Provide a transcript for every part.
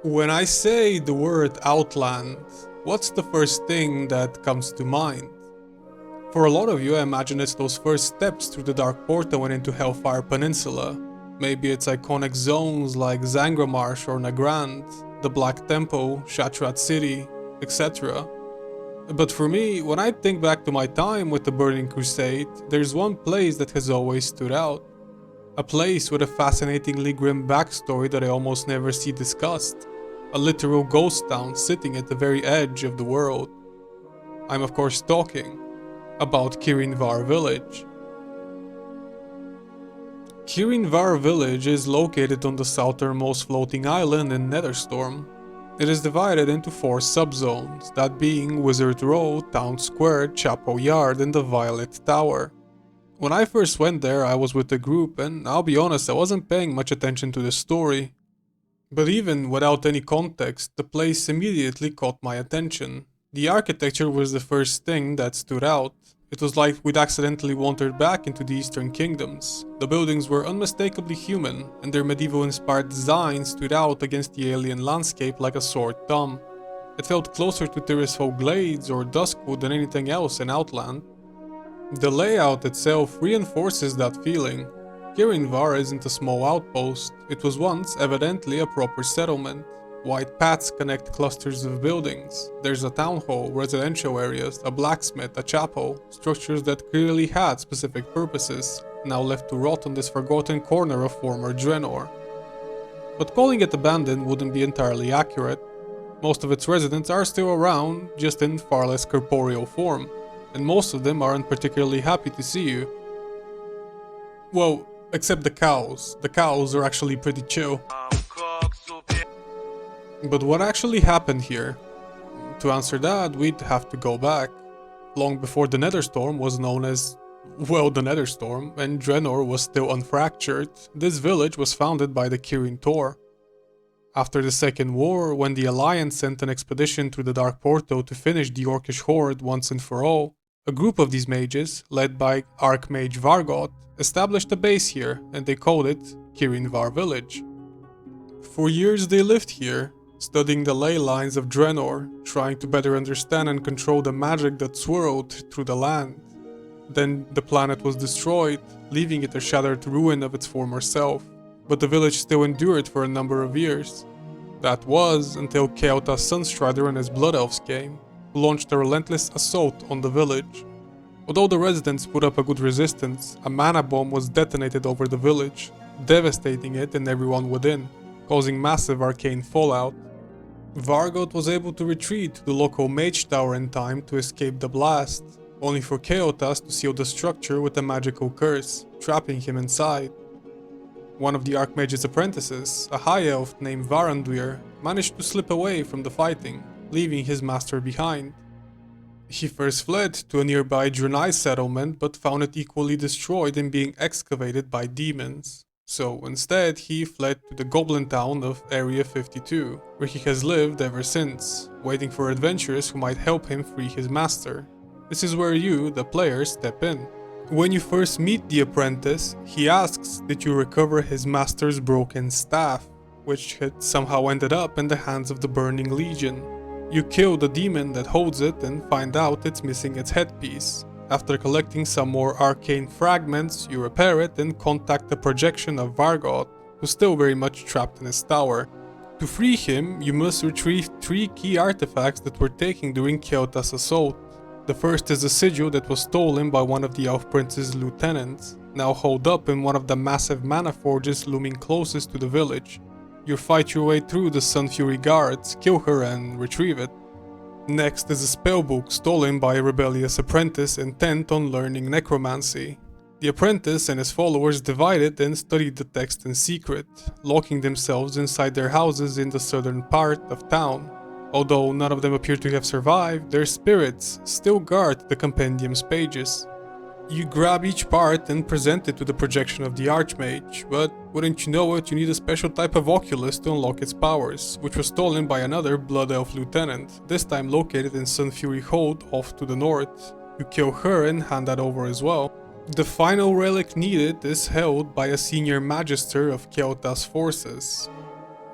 When I say the word Outland, what's the first thing that comes to mind? For a lot of you, I imagine it's those first steps through the Dark Portal and into Hellfire Peninsula. Maybe it's iconic zones like Zangramarsh or Nagrand, the Black Temple, Shatrat City, etc. But for me, when I think back to my time with the Burning Crusade, there's one place that has always stood out. A place with a fascinatingly grim backstory that I almost never see discussed. A literal ghost town sitting at the very edge of the world. I'm of course talking about Kirin'Var Village. Kirin'Var Village is located on the southernmost floating island in Netherstorm. It is divided into 4 subzones, that being Wizard Row, Town Square, Chapel Yard and the Violet Tower. When I first went there, I was with a group and I'll be honest, I wasn't paying much attention to the story. But even without any context, the place immediately caught my attention. The architecture was the first thing that stood out. It was like we'd accidentally wandered back into the Eastern Kingdoms. The buildings were unmistakably human, and their medieval-inspired design stood out against the alien landscape like a sore thumb. It felt closer to Tirisfal Glades or Duskwood than anything else in Outland. The layout itself reinforces that feeling. Kirinvar isn't a small outpost, it was once evidently a proper settlement. Wide paths connect clusters of buildings. There's a town hall, residential areas, a blacksmith, a chapel, structures that clearly had specific purposes, now left to rot on this forgotten corner of former Draenor. But calling it abandoned wouldn't be entirely accurate. Most of its residents are still around, just in far less corporeal form, and most of them aren't particularly happy to see you. Well, except the cows. The cows are actually pretty chill. But what actually happened here? To answer that, we'd have to go back. Long before the Netherstorm was known as, well, the Netherstorm, and Draenor was still unfractured, this village was founded by the Kirin. After the Second War, when the Alliance sent an expedition through the Dark Portal to finish the Orcish horde once and for all, a group of these mages, led by Archmage Vargoth, established a base here, and they called it Kirin'Var Village. For years they lived here, studying the ley lines of Draenor, trying to better understand and control the magic that swirled through the land. Then the planet was destroyed, leaving it a shattered ruin of its former self, but the village still endured for a number of years. That was until Keota's Sunstrider and his Blood Elves came, who launched a relentless assault on the village. Although the residents put up a good resistance, a mana bomb was detonated over the village, devastating it and everyone within, causing massive arcane fallout. Vargoth was able to retreat to the local mage tower in time to escape the blast, only for Keotas to seal the structure with a magical curse, trapping him inside. One of the Archmage's apprentices, a high elf named Varanduir, managed to slip away from the fighting, leaving his master behind. He first fled to a nearby Draenei settlement but found it equally destroyed and being excavated by demons. So instead he fled to the goblin town of Area 52, where he has lived ever since, waiting for adventurers who might help him free his master. This is where you, the player, step in. When you first meet the apprentice, he asks that you recover his master's broken staff, which had somehow ended up in the hands of the Burning Legion. You kill the demon that holds it and find out it's missing its headpiece. After collecting some more arcane fragments, you repair it and contact the projection of Vargoth, who's still very much trapped in his tower. To free him, you must retrieve 3 key artifacts that were taken during Keota's assault. The first is a sigil that was stolen by one of the Elf Prince's lieutenants, now holed up in one of the massive mana forges looming closest to the village. You fight your way through the Sunfury guards, kill her and retrieve it. Next is a spellbook stolen by a rebellious apprentice intent on learning necromancy. The apprentice and his followers divided and studied the text in secret, locking themselves inside their houses in the southern part of town. Although none of them appear to have survived, their spirits still guard the compendium's pages. You grab each part and present it to the projection of the Archmage, but wouldn't you know it, you need a special type of oculus to unlock its powers, which was stolen by another Blood Elf lieutenant, this time located in Sunfury Hold off to the north. You kill her and hand that over as well. The final relic needed is held by a senior magister of Keota's forces.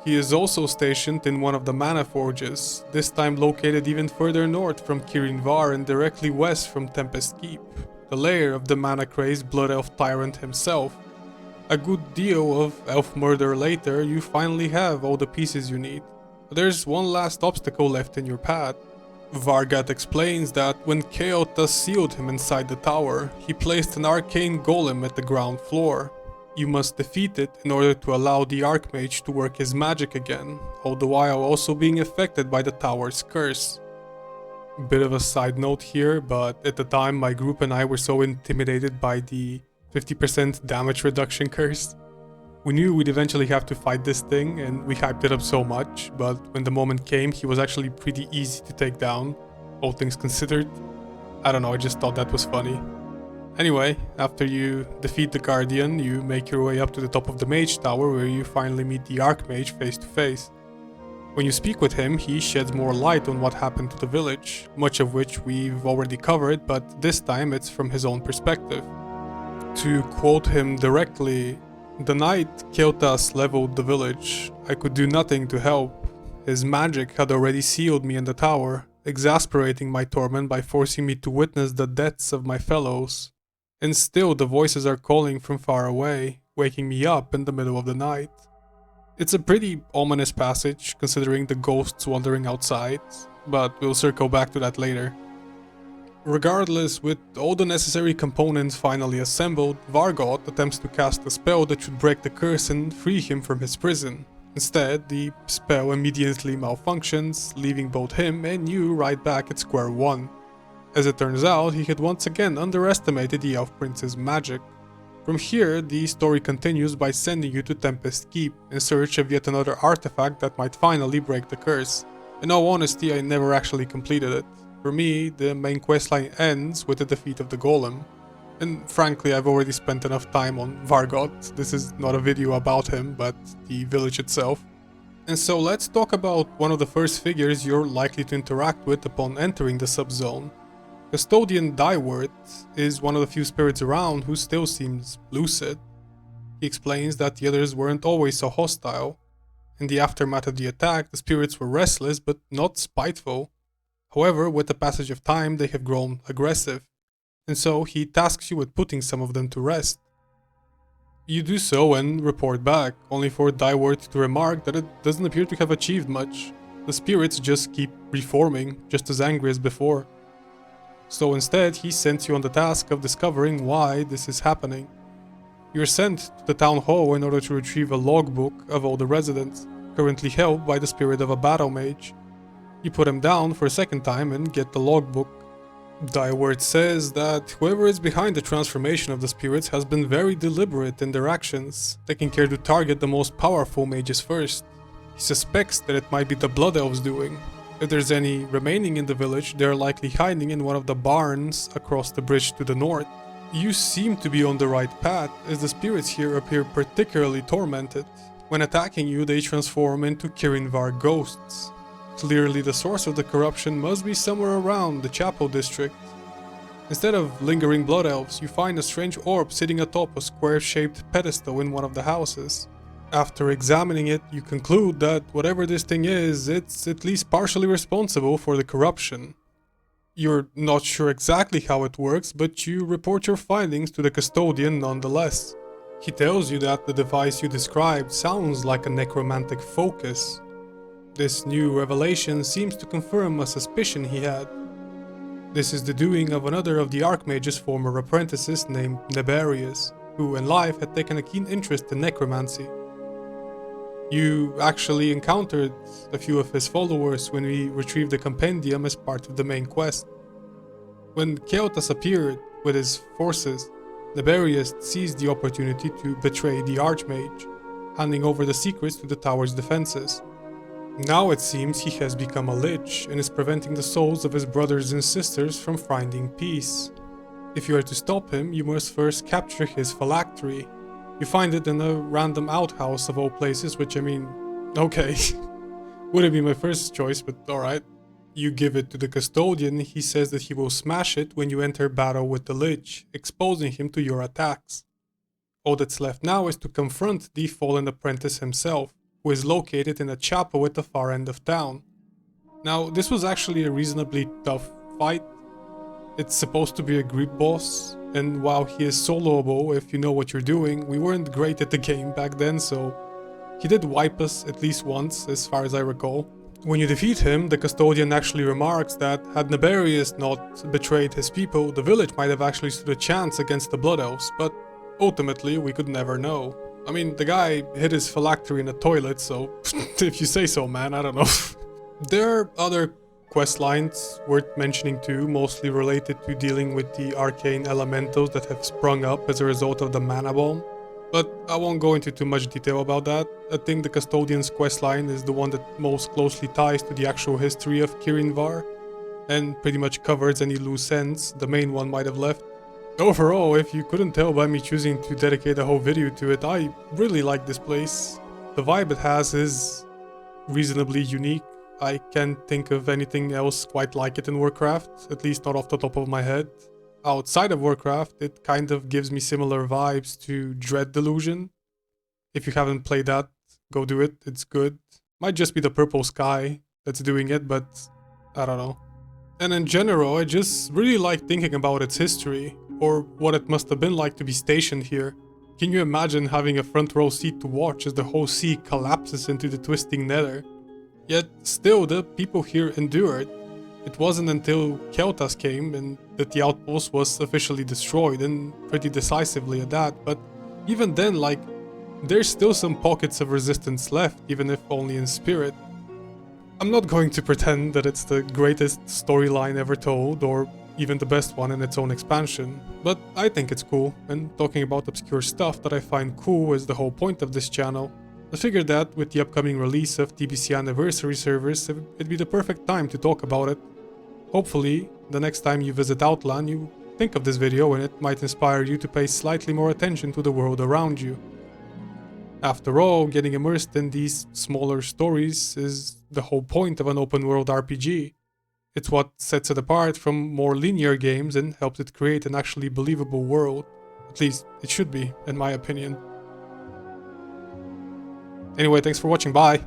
He is also stationed in one of the mana forges, this time located even further north from Kirinvar and directly west from Tempest Keep, the lair of the mana-crazed Blood Elf tyrant himself. A good deal of elf murder later, you finally have all the pieces you need. But there's one last obstacle left in your path. Vargoth explains that when Keota sealed him inside the tower, he placed an arcane golem at the ground floor. You must defeat it in order to allow the Archmage to work his magic again, all the while also being affected by the tower's curse. Bit of a side note here, but at the time my group and I were so intimidated by the 50% damage reduction curse. We knew we'd eventually have to fight this thing and we hyped it up so much, but when the moment came he was actually pretty easy to take down, all things considered. I don't know, I just thought that was funny. Anyway, after you defeat the Guardian, you make your way up to the top of the Mage Tower where you finally meet the Archmage face to face. When you speak with him, he sheds more light on what happened to the village, much of which we've already covered, but this time it's from his own perspective. To quote him directly, "The night Keotas leveled the village, I could do nothing to help. His magic had already sealed me in the tower, exasperating my torment by forcing me to witness the deaths of my fellows. And still the voices are calling from far away, waking me up in the middle of the night." It's a pretty ominous passage, considering the ghosts wandering outside, but we'll circle back to that later. Regardless, with all the necessary components finally assembled, Vargoth attempts to cast a spell that should break the curse and free him from his prison. Instead, the spell immediately malfunctions, leaving both him and you right back at square one. As it turns out, he had once again underestimated the Elf Prince's magic. From here, the story continues by sending you to Tempest Keep in search of yet another artifact that might finally break the curse. In all honesty, I never actually completed it. For me, the main questline ends with the defeat of the golem. And frankly, I've already spent enough time on Vargoth. This is not a video about him, but the village itself. And so let's talk about one of the first figures you're likely to interact with upon entering the subzone. Custodian Dywort is one of the few spirits around who still seems lucid. He explains that the others weren't always so hostile. In the aftermath of the attack, the spirits were restless but not spiteful. However, with the passage of time, they have grown aggressive, and so he tasks you with putting some of them to rest. You do so and report back, only for Dywort to remark that it doesn't appear to have achieved much. The spirits just keep reforming, just as angry as before. So instead, he sends you on the task of discovering why this is happening. You're sent to the town hall in order to retrieve a logbook of all the residents, currently held by the spirit of a battle mage. You put him down for a second time and get the logbook. Dywort says that whoever is behind the transformation of the spirits has been very deliberate in their actions, taking care to target the most powerful mages first. He suspects that it might be the Blood Elves doing. If there's any remaining in the village, they're likely hiding in one of the barns across the bridge to the north. You seem to be on the right path, as the spirits here appear particularly tormented. When attacking you, they transform into Kirinvar ghosts. Clearly the source of the corruption must be somewhere around the chapel district. Instead of lingering blood elves, you find a strange orb sitting atop a square-shaped pedestal in one of the houses. After examining it, you conclude that whatever this thing is, it's at least partially responsible for the corruption. You're not sure exactly how it works, but you report your findings to the custodian nonetheless. He tells you that the device you described sounds like a necromantic focus. This new revelation seems to confirm a suspicion he had. This is the doing of another of the Archmage's former apprentices named Nebarius, who in life had taken a keen interest in necromancy. You actually encountered a few of his followers when we retrieved the compendium as part of the main quest. When Keotas appeared with his forces, Nebarius seized the opportunity to betray the Archmage, handing over the secrets to the tower's defenses. Now it seems he has become a lich and is preventing the souls of his brothers and sisters from finding peace. If you are to stop him, you must first capture his phylactery. You find it in a random outhouse of all places, which I mean, okay, wouldn't be my first choice, but alright. You give it to the custodian, he says that he will smash it when you enter battle with the lich, exposing him to your attacks. All that's left now is to confront the fallen apprentice himself. who is located in a chapel at the far end of town. Now, this was actually a reasonably tough fight. It's supposed to be a group boss, and while he is soloable if you know what you're doing, we weren't great at the game back then, so he did wipe us at least once, as far as I recall. When you defeat him, the custodian actually remarks that had Naberius not betrayed his people, the village might have actually stood a chance against the Blood Elves, but ultimately we could never know. I mean, the guy hid his phylactery in a toilet, so if you say so, man, I don't know. There are other quest lines worth mentioning too, mostly related to dealing with the arcane elementals that have sprung up as a result of the mana bomb. But I won't go into too much detail about that. I think the Custodian's questline is the one that most closely ties to the actual history of Kirinvar, and pretty much covers any loose ends the main one might have left. Overall, if you couldn't tell by me choosing to dedicate a whole video to it, I really like this place. The vibe it has is reasonably unique. I can't think of anything else quite like it in Warcraft, at least not off the top of my head. Outside of Warcraft, it kind of gives me similar vibes to Dread Delusion. If you haven't played that, go do it, it's good. Might just be the purple sky that's doing it, but I don't know. And in general, I just really like thinking about its history, or what it must have been like to be stationed here. Can you imagine having a front row seat to watch as the whole sea collapses into the twisting nether? Yet still, the people here endured. It wasn't until Keltas came and that the outpost was officially destroyed, and pretty decisively at that, but even then, like, there's still some pockets of resistance left, even if only in spirit. I'm not going to pretend that it's the greatest storyline ever told, or even the best one in its own expansion, but I think it's cool, and talking about obscure stuff that I find cool is the whole point of this channel. I figured that with the upcoming release of TBC Anniversary servers, it'd be the perfect time to talk about it. Hopefully, the next time you visit Outland, you think of this video and it might inspire you to pay slightly more attention to the world around you. After all, getting immersed in these smaller stories is the whole point of an open world RPG. It's what sets it apart from more linear games and helps it create an actually believable world. At least, it should be, in my opinion. Anyway, thanks for watching, bye!